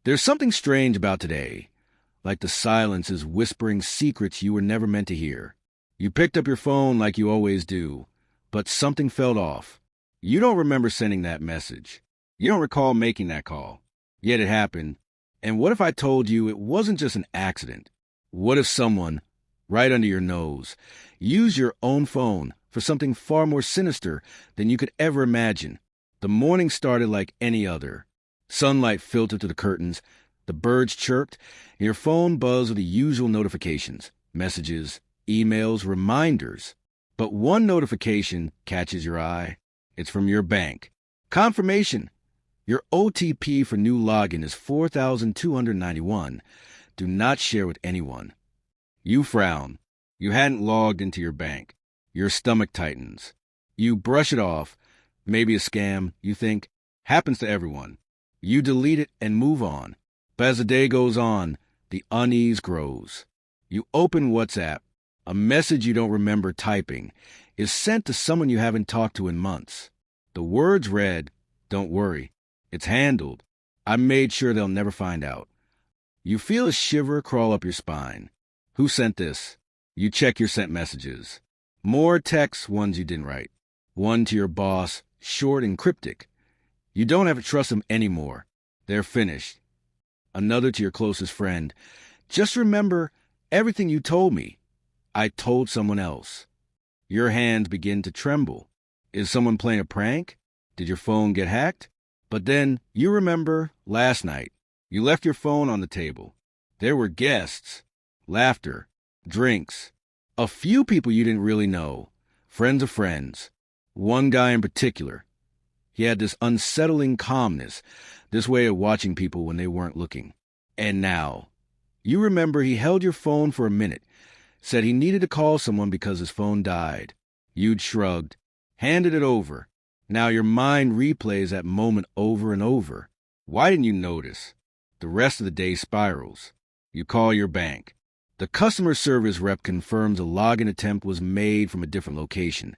There's something strange about today, like the silence is whispering secrets you were never meant to hear. You picked up your phone like you always do, but something felt off. You don't remember sending that message. You don't recall making that call. Yet it happened. And what if I told you it wasn't just an accident? What if someone, right under your nose, used your own phone for something far more sinister than you could ever imagine? The morning started like any other. Sunlight filtered through the curtains, the birds chirped, and your phone buzzed with the usual notifications, messages, emails, reminders. But one notification catches your eye. It's from your bank. Confirmation. Your OTP for new login is 4,291. Do not share with anyone. You frown. You hadn't logged into your bank. Your stomach tightens. You brush it off. Maybe a scam, you think. Happens to everyone. You delete it and move on. But as the day goes on, the unease grows. You open WhatsApp. A message you don't remember typing is sent to someone you haven't talked to in months. The words read, "Don't worry. It's handled. I made sure they'll never find out." You feel a shiver crawl up your spine. Who sent this? You check your sent messages. More texts, ones you didn't write. One to your boss, short and cryptic. You don't have to trust them anymore. They're finished. Another to your closest friend. Just remember everything you told me. I told someone else. Your hands begin to tremble. Is someone playing a prank? Did your phone get hacked? But then you remember last night. You left your phone on the table. There were guests, laughter, drinks, a few people you didn't really know, friends of friends. One guy in particular. He had this unsettling calmness, this way of watching people when they weren't looking. And now, you remember he held your phone for a minute, said he needed to call someone because his phone died. You'd shrugged, handed it over. Now your mind replays that moment over and over. Why didn't you notice? The rest of the day spirals. You call your bank. The customer service rep confirms a login attempt was made from a different location,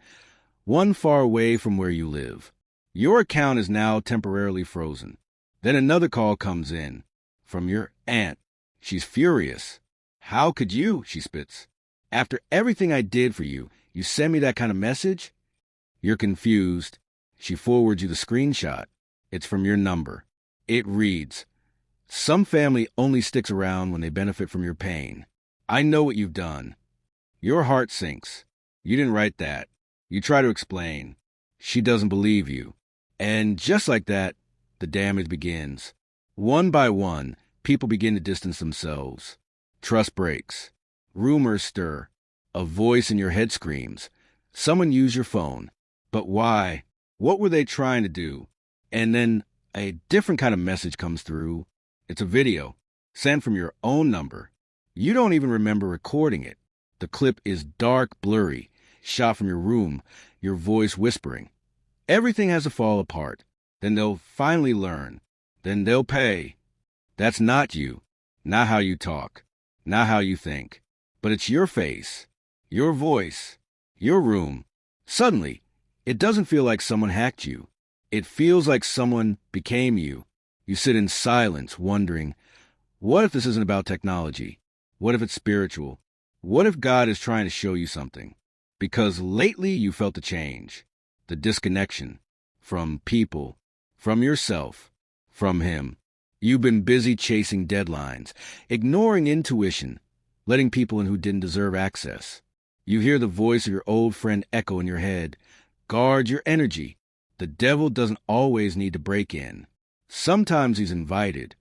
one far away from where you live. Your account is now temporarily frozen. Then another call comes in from your aunt. She's furious. "How could you?" she spits. "After everything I did for you, you send me that kind of message?" You're confused. She forwards you the screenshot. It's from your number. It reads, "Some family only sticks around when they benefit from your pain. I know what you've done." Your heart sinks. You didn't write that. You try to explain. She doesn't believe you. And just like that, the damage begins. One by one, people begin to distance themselves. Trust breaks. Rumors stir. A voice in your head screams. Someone used your phone. But why? What were they trying to do? And then a different kind of message comes through. It's a video, sent from your own number. You don't even remember recording it. The clip is dark, blurry, shot from your room, your voice whispering. Everything has to fall apart. Then they'll finally learn. Then they'll pay. That's not you. Not how you talk. Not how you think. But it's your face, your voice, your room. Suddenly, it doesn't feel like someone hacked you. It feels like someone became you. You sit in silence, wondering, what if this isn't about technology? What if it's spiritual? What if God is trying to show you something? Because lately you felt the change, the disconnection from people, from yourself, from Him. You've been busy chasing deadlines, ignoring intuition, letting people in who didn't deserve access. You hear the voice of your old friend echo in your head. Guard your energy. The devil doesn't always need to break in. Sometimes he's invited.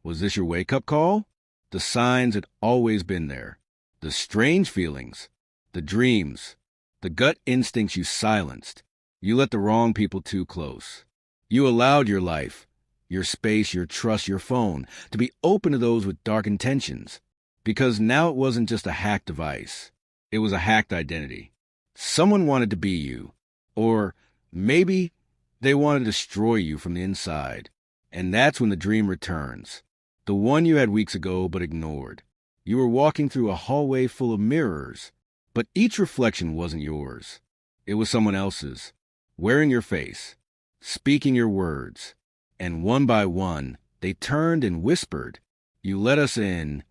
Was this your wake-up call? The signs had always been there. The strange feelings, the dreams, the gut instincts you silenced. You let the wrong people too close. You allowed your life, your space, your trust, your phone to be open to those with dark intentions. Because now it wasn't just a hacked device. It was a hacked identity. Someone wanted to be you. Or maybe they wanted to destroy you from the inside. And that's when the dream returns. The one you had weeks ago but ignored. You were walking through a hallway full of mirrors, but each reflection wasn't yours. It was someone else's, wearing your face, speaking your words, and one by one, They turned and whispered, "You let us in."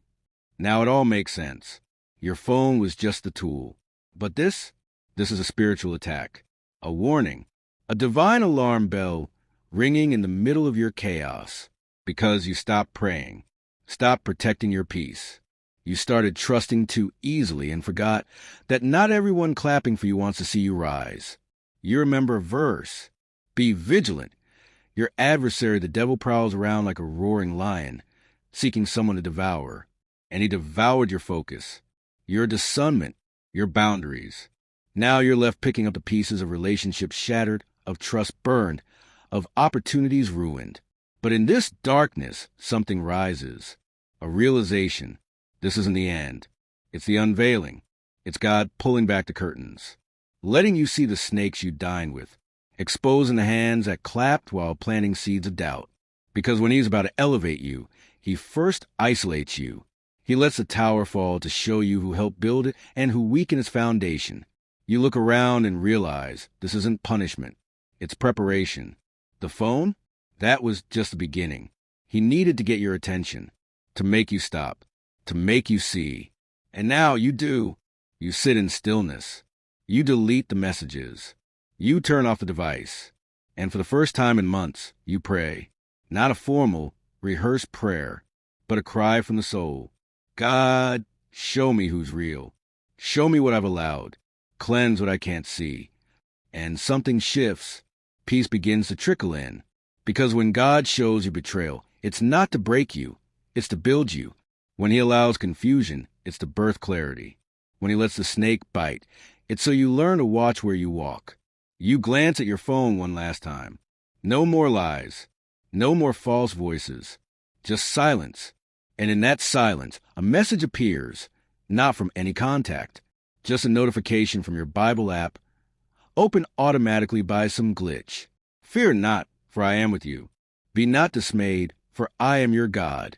Now it all makes sense. Your phone was just a tool. But this is a spiritual attack, a warning, a divine alarm bell ringing in the middle of your chaos because you stopped praying, stopped protecting your peace. You started trusting too easily and forgot that not everyone clapping for you wants to see you rise. You remember a verse, "Be vigilant. Your adversary, the devil, prowls around like a roaring lion, seeking someone to devour." And he devoured your focus, your discernment, your boundaries. Now you're left picking up the pieces of relationships shattered, of trust burned, of opportunities ruined. But in this darkness, something rises. A realization. This isn't the end. It's the unveiling. It's God pulling back the curtains, letting you see the snakes you dined with, exposing the hands that clapped while planting seeds of doubt. Because when he's about to elevate you, he first isolates you. He lets the tower fall to show you who helped build it and who weakened its foundation. You look around and realize this isn't punishment. It's preparation. The phone? That was just the beginning. He needed to get your attention, to make you stop, to make you see. And now you do. You sit in stillness. You delete the messages. You turn off the device. And for the first time in months, you pray. Not a formal, rehearsed prayer, but a cry from the soul. God, show me who's real. Show me what I've allowed. Cleanse what I can't see. And something shifts. Peace begins to trickle in. Because when God shows you betrayal, it's not to break you. It's to build you. When he allows confusion, it's to birth clarity. When he lets the snake bite, it's so you learn to watch where you walk. You glance at your phone one last time. No more lies. No more false voices. Just silence. And in that silence, a message appears, not from any contact, just a notification from your Bible app, opened automatically by some glitch. "Fear not, for I am with you. Be not dismayed, for I am your God."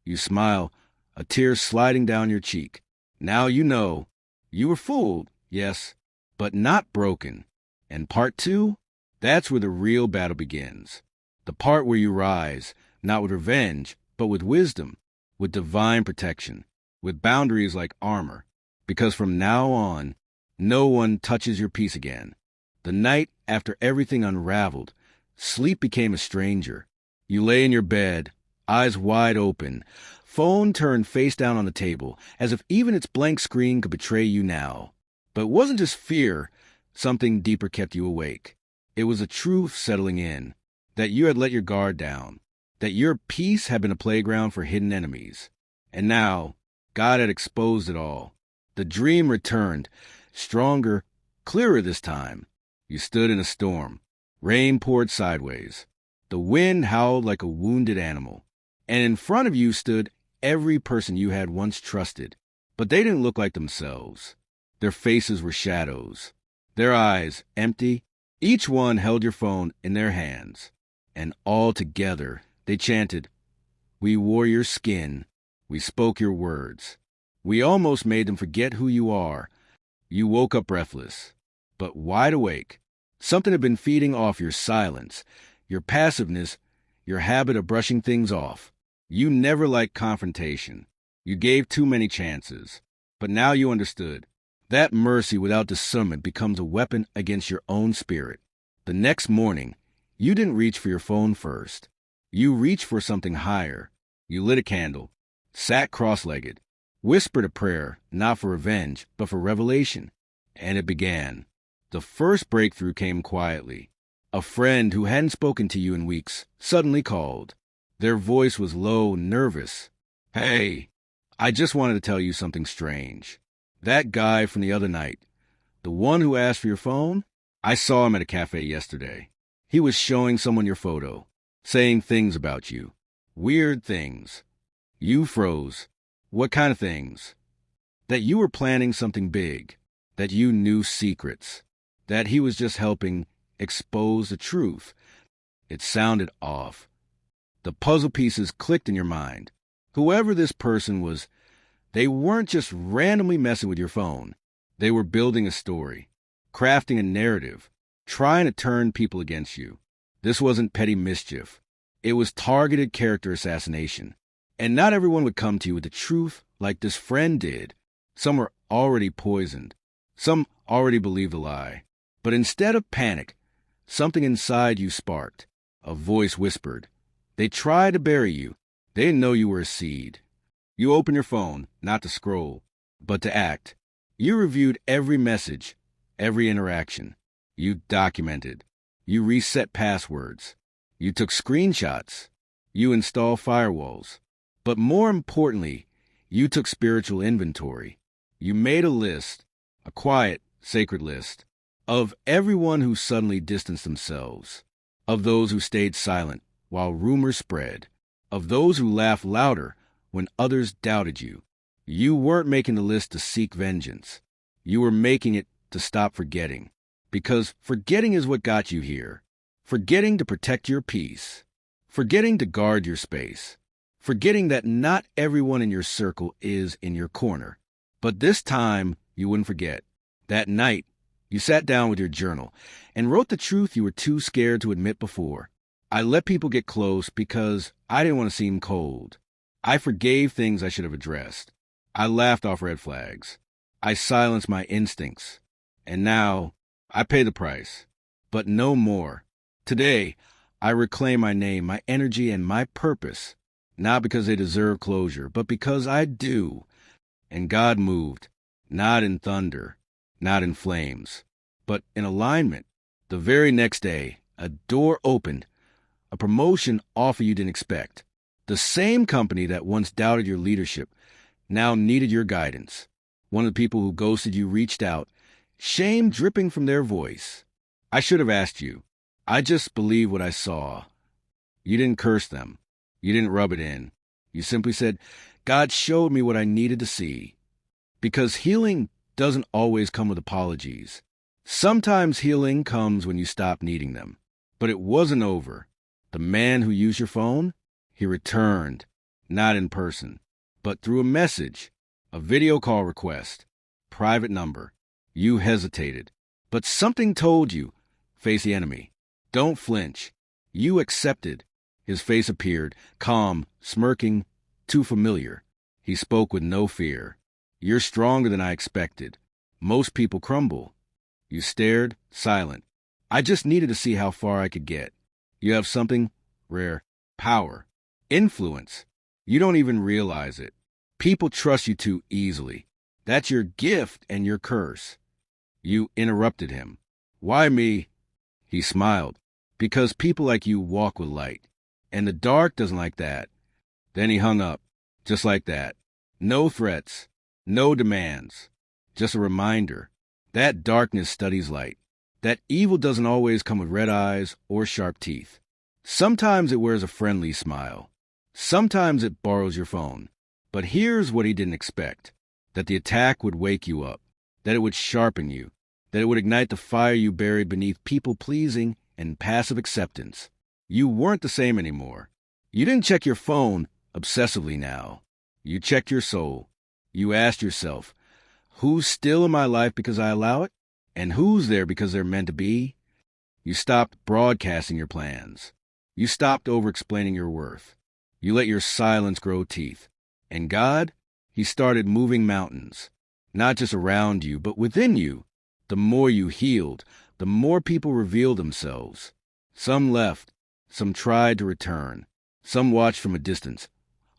You smile, a tear sliding down your cheek. Now you know. You were fooled, yes, but not broken. And part two? That's where the real battle begins. The part where you rise, not with revenge, but with wisdom, with divine protection, with boundaries like armor. Because from now on, no one touches your peace again. The night after everything unraveled, sleep became a stranger. You lay in your bed, eyes wide open, phone turned face down on the table, as if even its blank screen could betray you now. But it wasn't just fear. Something deeper kept you awake. It was a truth settling in, that you had let your guard down, that your peace had been a playground for hidden enemies. And now, God had exposed it all. The dream returned, stronger, clearer this time. You stood in a storm. Rain poured sideways. The wind howled like a wounded animal. And in front of you stood every person you had once trusted. But they didn't look like themselves. Their faces were shadows. Their eyes empty. Each one held your phone in their hands. And all together, they chanted, "We wore your skin. We spoke your words. We almost made them forget who you are." You woke up breathless, but wide awake. Something had been feeding off your silence, your passiveness, your habit of brushing things off. You never liked confrontation. You gave too many chances. But now you understood. That mercy without discernment becomes a weapon against your own spirit. The next morning, you didn't reach for your phone first. You reached for something higher. You lit a candle, sat cross-legged, whispered a prayer, not for revenge, but for revelation. And it began. The first breakthrough came quietly. A friend who hadn't spoken to you in weeks suddenly called. Their voice was low, nervous. "Hey, I just wanted to tell you something strange. That guy from the other night, the one who asked for your phone, I saw him at a cafe yesterday. He was showing someone your photo, saying things about you. Weird things." You froze. "What kind of things?" "That you were planning something big, that you knew secrets, that he was just helping expose the truth." It sounded off. The puzzle pieces clicked in your mind. Whoever this person was, they weren't just randomly messing with your phone. They were building a story, crafting a narrative, trying to turn people against you. This wasn't petty mischief. It was targeted character assassination. And not everyone would come to you with the truth like this friend did. Some were already poisoned. Some already believed the lie. But instead of panic, something inside you sparked. A voice whispered. They tried to bury you. They didn't know you were a seed. You opened your phone, not to scroll, but to act. You reviewed every message, every interaction. You documented. You reset passwords. You took screenshots. You installed firewalls. But more importantly, you took spiritual inventory. You made a list, a quiet, sacred list, of everyone who suddenly distanced themselves, of those who stayed silent while rumors spread, of those who laughed louder when others doubted you. You weren't making the list to seek vengeance. You were making it to stop forgetting, because forgetting is what got you here. Forgetting to protect your peace. Forgetting to guard your space. Forgetting that not everyone in your circle is in your corner. But this time, you wouldn't forget. That night, you sat down with your journal and wrote the truth you were too scared to admit before. I let people get close because I didn't want to seem cold. I forgave things I should have addressed. I laughed off red flags. I silenced my instincts. And now, I pay the price. But no more. Today, I reclaim my name, my energy, and my purpose. Not because they deserve closure, but because I do. And God moved, not in thunder, not in flames, but in alignment. The very next day, a door opened, a promotion offer you didn't expect. The same company that once doubted your leadership now needed your guidance. One of the people who ghosted you reached out, shame dripping from their voice. I should have asked you. I just believed what I saw. You didn't curse them. You didn't rub it in. You simply said, God showed me what I needed to see. Because healing doesn't always come with apologies. Sometimes healing comes when you stop needing them. But it wasn't over. The man who used your phone, he returned, not in person, but through a message, a video call request, private number. You hesitated, but something told you, face the enemy. Don't flinch. You accepted. His face appeared, calm, smirking, too familiar. He spoke with no fear. You're stronger than I expected. Most people crumble. You stared, silent. I just needed to see how far I could get. You have something rare, power, influence. You don't even realize it. People trust you too easily. That's your gift and your curse. You interrupted him. Why me? He smiled. Because people like you walk with light. And the dark doesn't like that. Then he hung up, just like that. No threats, no demands. Just a reminder. That darkness studies light. That evil doesn't always come with red eyes or sharp teeth. Sometimes it wears a friendly smile. Sometimes it borrows your phone. But here's what he didn't expect. That the attack would wake you up. That it would sharpen you. That it would ignite the fire you buried beneath people-pleasing and passive acceptance. You weren't the same anymore. You didn't check your phone obsessively now. You checked your soul. You asked yourself, who's still in my life because I allow it? And who's there because they're meant to be? You stopped broadcasting your plans. You stopped over-explaining your worth. You let your silence grow teeth. And God, he started moving mountains. Not just around you, but within you. The more you healed, the more people revealed themselves. Some left. Some tried to return. Some watched from a distance,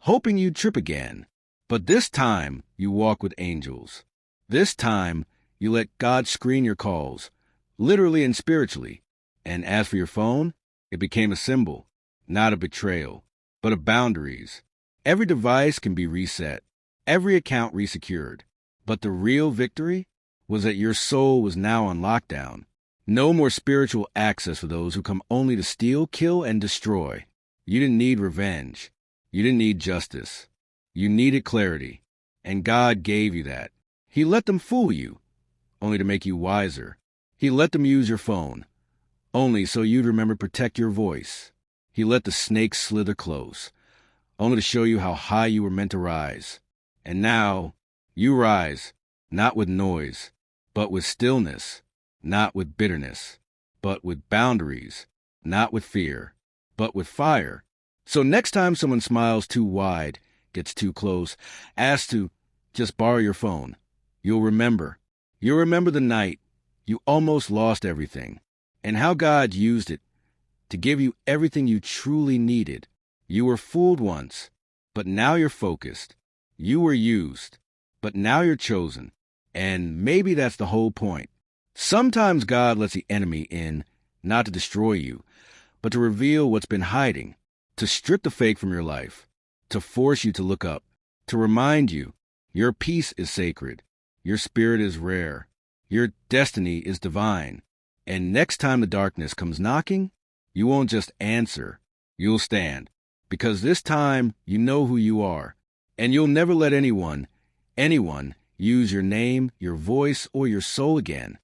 hoping you'd trip again. But this time, you walk with angels. This time, you let God screen your calls, literally and spiritually. And as for your phone, it became a symbol, not of betrayal, but of boundaries. Every device can be reset, every account resecured. But the real victory was that your soul was now on lockdown. No more spiritual access for those who come only to steal, kill, and destroy. You didn't need revenge. You didn't need justice. You needed clarity. And God gave you that. He let them fool you, only to make you wiser. He let them use your phone, only so you'd remember to protect your voice. He let the snakes slither close, only to show you how high you were meant to rise. And now, you rise, not with noise, but with stillness. Not with bitterness, but with boundaries, not with fear, but with fire. So next time someone smiles too wide, gets too close, asks to just borrow your phone, you'll remember. You'll remember the night you almost lost everything and how God used it to give you everything you truly needed. You were fooled once, but now you're focused. You were used, but now you're chosen. And maybe that's the whole point. Sometimes God lets the enemy in, not to destroy you, but to reveal what's been hiding, to strip the fake from your life, to force you to look up, to remind you your peace is sacred, your spirit is rare, your destiny is divine. And next time the darkness comes knocking, you won't just answer, you'll stand. Because this time you know who you are, and you'll never let anyone use your name, your voice, or your soul again.